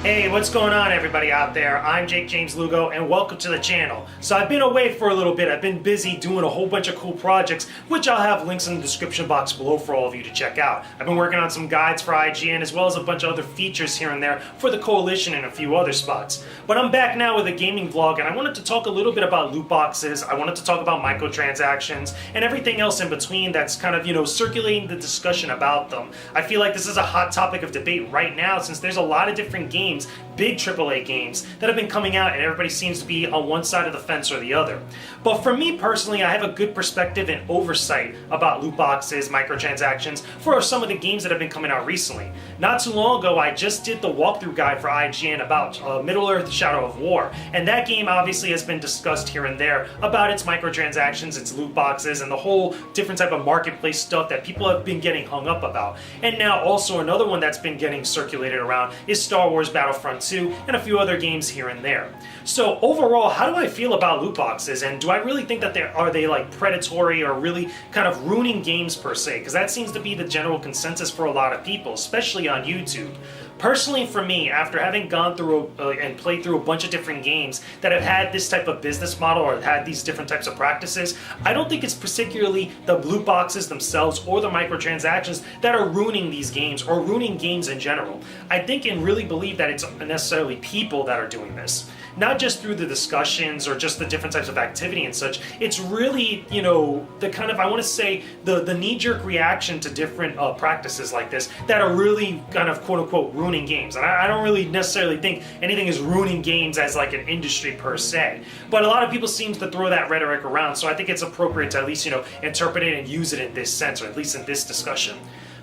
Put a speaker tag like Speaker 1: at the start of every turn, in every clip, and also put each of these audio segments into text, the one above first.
Speaker 1: Hey, what's going on everybody out there? I'm Jakejames Lugo and welcome to the channel. So I've been away for a little bit. I've been busy doing a whole bunch of cool projects, which I'll have links in the description box below for all of you to check out. I've been working on some guides for IGN as well as a bunch of other features here and there for the Coalition and a few other spots. But I'm back now with a gaming vlog and I wanted to talk a little bit about loot boxes. I wanted to talk about microtransactions and everything else in between that's kind of, circulating the discussion about them. I feel like this is a hot topic of debate right now since there's a lot of different games, big AAA games, that have been coming out and everybody seems to be on one side of the fence or the other. But for me personally, I have a good perspective and oversight about loot boxes, microtransactions, for some of the games that have been coming out recently. Not too long ago, I just did the walkthrough guide for IGN about Middle-earth Shadow of War, and that game obviously has been discussed here and there about its microtransactions, its loot boxes, and the whole different type of marketplace stuff that people have been getting hung up about. And now also another one that's been getting circulated around is Star Wars Battlefront 2 and a few other games here and there. So overall, how do I feel about loot boxes, and do I really think that they like predatory or really kind of ruining games per se? Because that seems to be the general consensus for a lot of people, especially on YouTube. Personally, for me, after having gone through and played through a bunch of different games that have had this type of business model or had these different types of practices, I don't think it's particularly the loot boxes themselves or the microtransactions that are ruining these games or ruining games in general. I think and really believe that it's necessarily people that are doing this. Not just through the discussions or just the different types of activity and such. It's really, the kind of, I want to say, the knee-jerk reaction to different practices like this that are really kind of quote-unquote ruining games. And I don't really necessarily think anything is ruining games as like an industry per se. But a lot of people seem to throw that rhetoric around, so I think it's appropriate to at least, interpret it and use it in this sense, or at least in this discussion.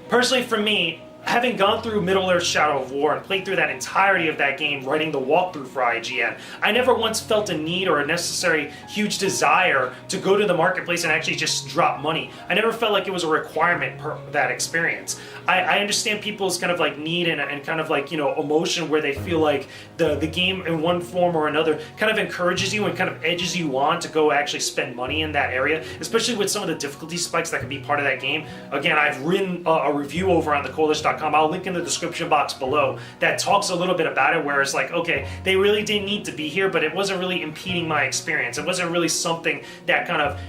Speaker 1: Personally, for me, having gone through Middle-earth Shadow of War and played through that entirety of that game, writing the walkthrough for IGN, I never once felt a need or a necessary huge desire to go to the marketplace and actually just drop money. I never felt like it was a requirement per that experience. I understand people's kind of like need and kind of like, emotion where they feel like the game in one form or another kind of encourages you and kind of edges you on to go actually spend money in that area, especially with some of the difficulty spikes that could be part of that game. Again, I've written a review over on thecoalition.com. I'll link in the description box below that talks a little bit about it, where it's like, okay, they really didn't need to be here, but it wasn't really impeding my experience. It wasn't really something that kind of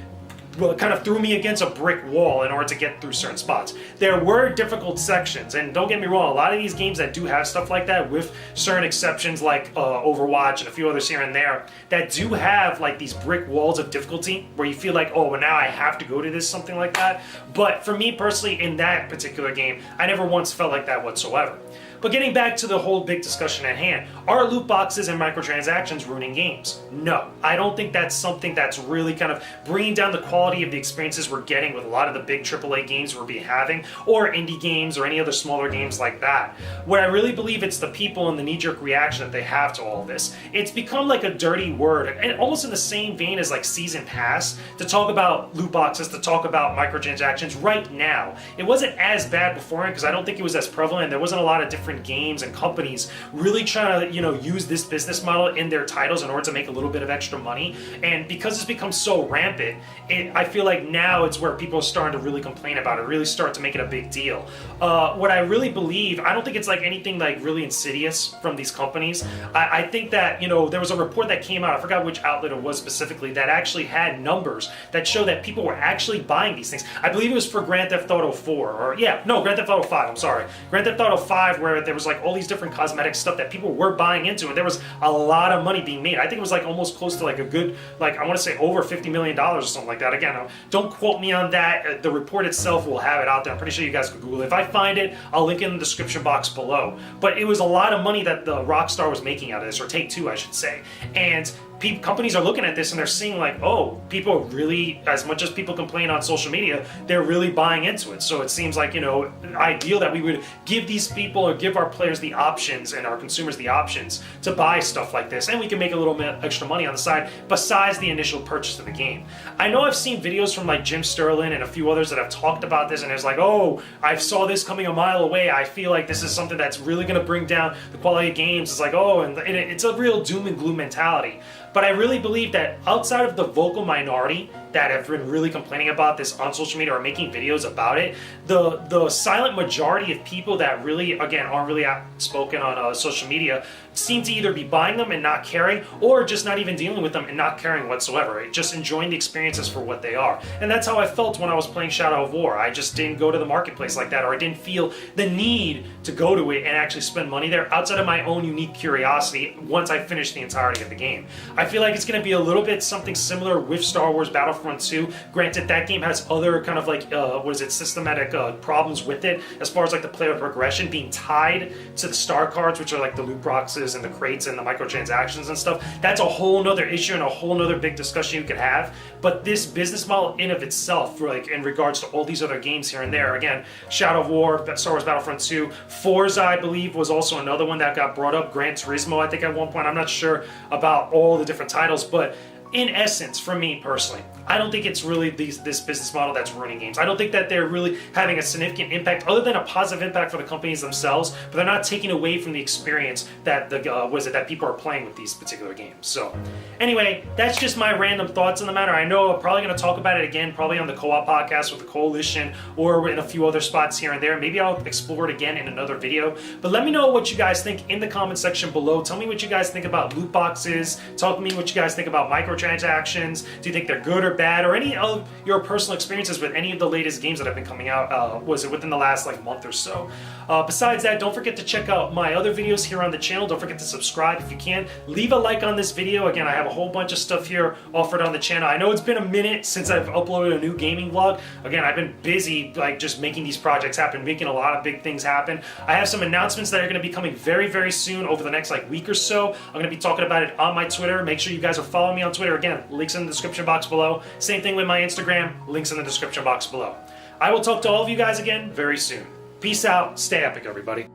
Speaker 1: threw me against a brick wall in order to get through certain spots. There were difficult sections, and don't get me wrong, a lot of these games that do have stuff like that, with certain exceptions like Overwatch and a few others here and there, that do have like these brick walls of difficulty where you feel like, oh, well, now I have to go to this, something like that. But for me personally, in that particular game, I never once felt like that whatsoever. But getting back to the whole big discussion at hand, are loot boxes and microtransactions ruining games? No. I don't think that's something that's really kind of bringing down the quality of the experiences we're getting with a lot of the big AAA games we're having, or indie games or any other smaller games like that. Where I really believe it's the people and the knee-jerk reaction that they have to all of this. It's become like a dirty word, and almost in the same vein as like Season Pass, to talk about loot boxes, to talk about microtransactions right now. It wasn't as bad beforehand because I don't think it was as prevalent, and there wasn't a lot of different games and companies really trying to use this business model in their titles in order to make a little bit of extra money. And because it's become so rampant, I feel like now it's where people are starting to really complain about it, really start to make it a big deal. What I really believe, I don't think it's like anything like really insidious from these companies. I think that there was a report that came out, I forgot which outlet it was specifically, that actually had numbers that show that people were actually buying these things. I believe it was for Grand Theft Auto 4, Grand Theft Auto 5, I'm sorry. Grand Theft Auto 5, where there was like all these different cosmetic stuff that people were buying into, and there was a lot of money being made. I think it was like almost close to like a good, like I want to say over $50 million or something like that. Again, don't quote me on that. The report itself will have it out there. I'm pretty sure you guys could Google it. If I find it, I'll link it in the description box below. But it was a lot of money that the Rockstar was making out of this, or Take-Two, I should say. And companies are looking at this and they're seeing like, oh, people really, as much as people complain on social media, they're really buying into it. So it seems like, ideal that we would give these people or give our players the options and our consumers the options to buy stuff like this, and we can make a little bit extra money on the side besides the initial purchase of the game. I know I've seen videos from like Jim Sterling and a few others that have talked about this, and it's like, oh, I saw this coming a mile away. I feel like this is something that's really going to bring down the quality of games. It's like, oh, and it's a real doom and gloom mentality. But I really believe that outside of the vocal minority that have been really complaining about this on social media or making videos about it, the silent majority of people that really, again, aren't really outspoken on social media seem to either be buying them and not caring, or just not even dealing with them and not caring whatsoever, just enjoying the experiences for what they are. And that's how I felt when I was playing Shadow of War. I just didn't go to the marketplace like that, or I didn't feel the need to go to it and actually spend money there outside of my own unique curiosity once I finished the entirety of the game. I feel like it's going to be a little bit something similar with Star Wars Battlefront 2. Granted, that game has other kind of like, systematic problems with it, as far as like the player progression being tied to the star cards, which are like the loot boxes and the crates and the microtransactions and stuff. That's a whole nother issue and a whole nother big discussion you could have. But this business model in of itself, like in regards to all these other games here and there, again, Shadow of War, Star Wars Battlefront 2, Forza, I believe, was also another one that got brought up. Gran Turismo, I think, at one point. I'm not sure about all the different titles, but in essence, for me personally, I don't think it's really this business model that's ruining games. I don't think that they're really having a significant impact, other than a positive impact for the companies themselves, but they're not taking away from the experience that that people are playing with these particular games. So, anyway, that's just my random thoughts on the matter. I know I'm probably going to talk about it again, probably on the Co-op podcast with the Coalition, or in a few other spots here and there. Maybe I'll explore it again in another video. But let me know what you guys think in the comment section below. Tell me what you guys think about loot boxes. Tell me what you guys think about microtransactions. Do you think they're good or bad, or any of your personal experiences with any of the latest games that have been coming out, was it within the last month or so. Besides that, don't forget to check out my other videos here on the channel. Don't forget to subscribe if you can. Leave a like on this video. Again, I have a whole bunch of stuff here offered on the channel. I know it's been a minute since I've uploaded a new gaming vlog. Again, I've been busy just making these projects happen, making a lot of big things happen. I have some announcements that are going to be coming very, very soon over the next week or so. I'm going to be talking about it on my Twitter. Make sure you guys are following me on Twitter. Again, links in the description box below. Same thing with my Instagram, links in the description box below. I will talk to all of you guys again very soon. Peace out, stay epic, everybody.